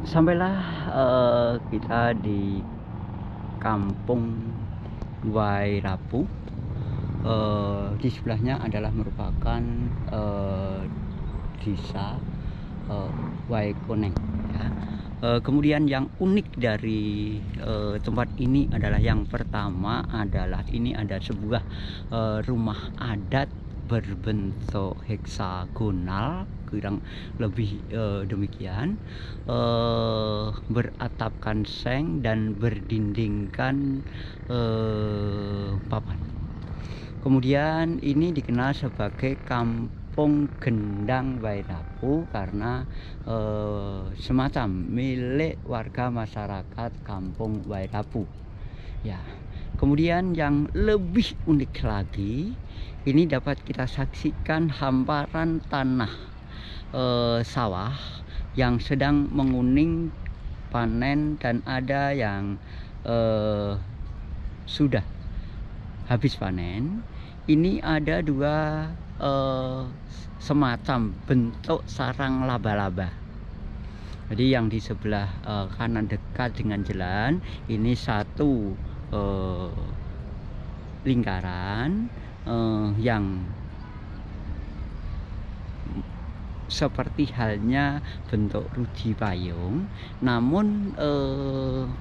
Sampailah kita di kampung Wairapu. Di sebelahnya adalah merupakan desa Waikoneng, ya. Kemudian yang unik dari tempat ini adalah, yang pertama adalah ini ada sebuah rumah adat berbentuk heksagonal, kurang lebih demikian, beratapkan seng dan berdindingkan papan. Kemudian ini dikenal sebagai Kampung Gendang Wairapu karena semacam milik warga masyarakat Kampung Wairapu, ya. Kemudian yang lebih unik lagi, ini dapat kita saksikan hamparan tanah sawah yang sedang menguning panen, dan ada yang sudah habis panen. Ini ada dua semacam bentuk sarang laba-laba. Jadi yang di sebelah kanan dekat dengan jalan ini satu lingkaran yang seperti halnya bentuk ruji payung, namun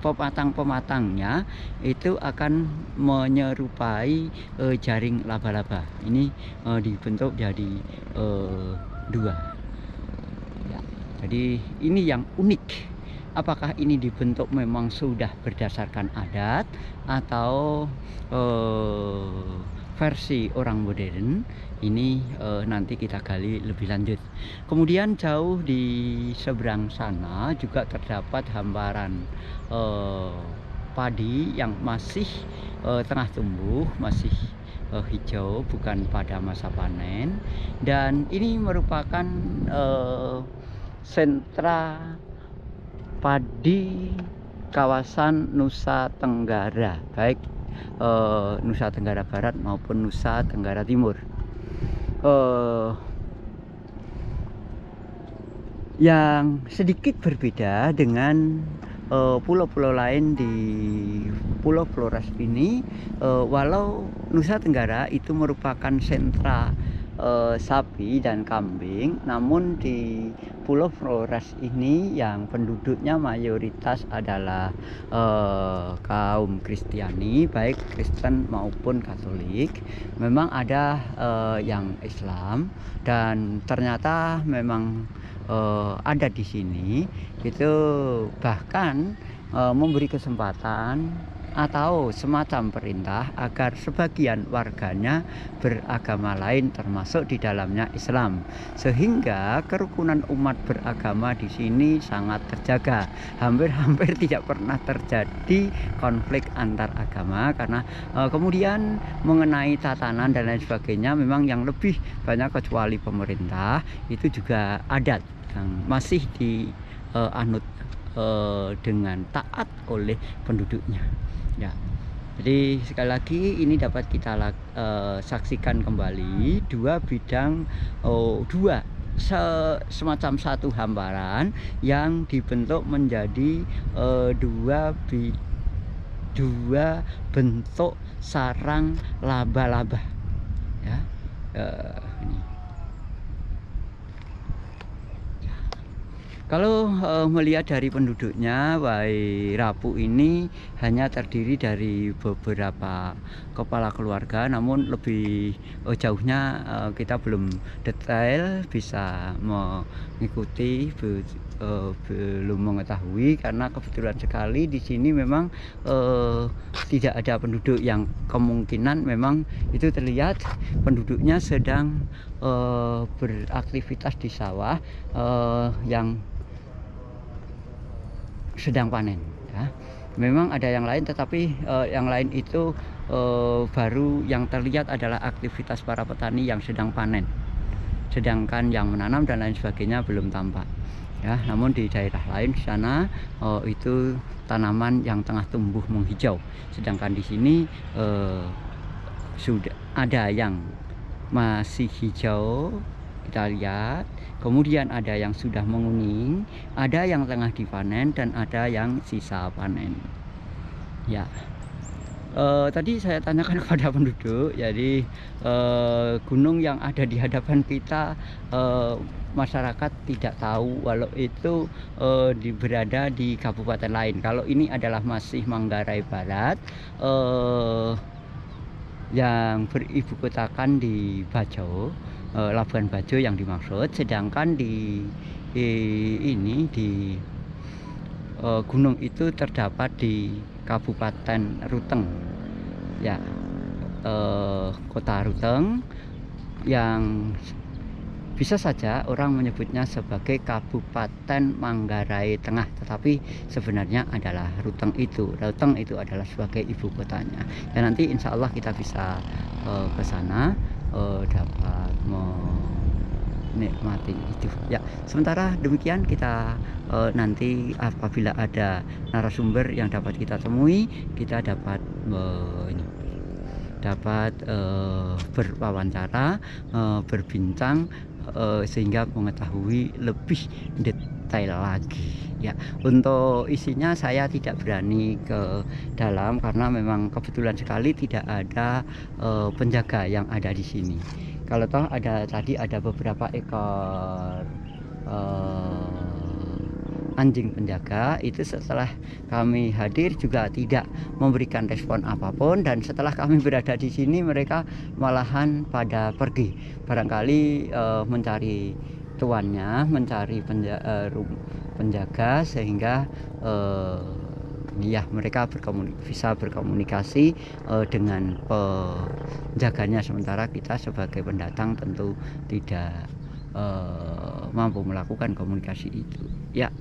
pematang-pematangnya itu akan menyerupai jaring laba-laba. Ini dibentuk jadi dua, ya. Jadi ini yang unik. Apakah ini dibentuk memang sudah berdasarkan adat atau versi orang modern? Ini nanti kita gali lebih lanjut. Kemudian jauh di seberang sana juga terdapat hamparan padi yang masih tengah tumbuh, masih hijau, bukan pada masa panen. Dan ini merupakan sentra padi kawasan Nusa Tenggara, baik Nusa Tenggara Barat maupun Nusa Tenggara Timur. Yang sedikit berbeda dengan pulau-pulau lain di Pulau Flores ini, walau Nusa Tenggara itu merupakan sentra sapi dan kambing, namun di Pulau Flores ini yang penduduknya mayoritas adalah kaum Kristiani, baik Kristen maupun Katolik. Memang ada yang Islam, dan ternyata memang ada di sini itu bahkan memberi kesempatan atau semacam perintah agar sebagian warganya beragama lain, termasuk di dalamnya Islam, sehingga kerukunan umat beragama di sini sangat terjaga. Hampir-hampir tidak pernah terjadi konflik antar agama, karena kemudian mengenai tatanan dan lain sebagainya, memang yang lebih banyak kecuali pemerintah itu juga adat yang masih dianut dengan taat oleh penduduknya, ya. Jadi sekali lagi ini dapat kita saksikan kembali dua bidang, semacam satu hamparan yang dibentuk menjadi dua bentuk sarang laba-laba, ya. Ini. Kalau melihat dari penduduknya, Wairapu ini hanya terdiri dari beberapa kepala keluarga, namun lebih jauhnya kita belum detail bisa mengikuti, belum mengetahui, karena kebetulan sekali di sini memang tidak ada penduduk yang kemungkinan memang itu terlihat penduduknya sedang beraktivitas di sawah yang sedang panen, ya. Memang ada yang lain, tetapi yang lain itu baru yang terlihat adalah aktivitas para petani yang sedang panen, sedangkan yang menanam dan lain sebagainya belum tampak, ya. Namun di daerah lain di sana itu tanaman yang tengah tumbuh menghijau, sedangkan di sini sudah ada yang masih hijau, kita lihat, kemudian ada yang sudah menguning, ada yang tengah dipanen, dan ada yang sisa panen. Ya, tadi saya tanyakan kepada penduduk, jadi gunung yang ada di hadapan kita masyarakat tidak tahu walau itu berada di kabupaten lain. Kalau ini adalah masih Manggarai Barat, yang beribu kotakan di Bajo, Labuan Bajo yang dimaksud, sedangkan di gunung itu terdapat di Kabupaten Ruteng, ya, kota Ruteng, yang bisa saja orang menyebutnya sebagai Kabupaten Manggarai Tengah, tetapi sebenarnya adalah Ruteng itu. Ruteng itu adalah sebagai ibu kotanya. Dan nanti insya Allah kita bisa ke sana, dapat menikmati itu. Ya, sementara demikian kita nanti apabila ada narasumber yang dapat kita temui, kita dapat berwawancara, berbincang, sehingga mengetahui lebih detail lagi. Ya, untuk isinya saya tidak berani ke dalam karena memang kebetulan sekali tidak ada penjaga yang ada di sini. Kalau toh tadi ada beberapa ekor anjing penjaga, itu setelah kami hadir juga tidak memberikan respon apapun, dan setelah kami berada di sini mereka malahan pada pergi, barangkali mencari tuannya, mencari penjaga, sehingga ya mereka bisa berkomunikasi dengan penjaganya, sementara kita sebagai pendatang tentu tidak mampu melakukan komunikasi itu. Ya,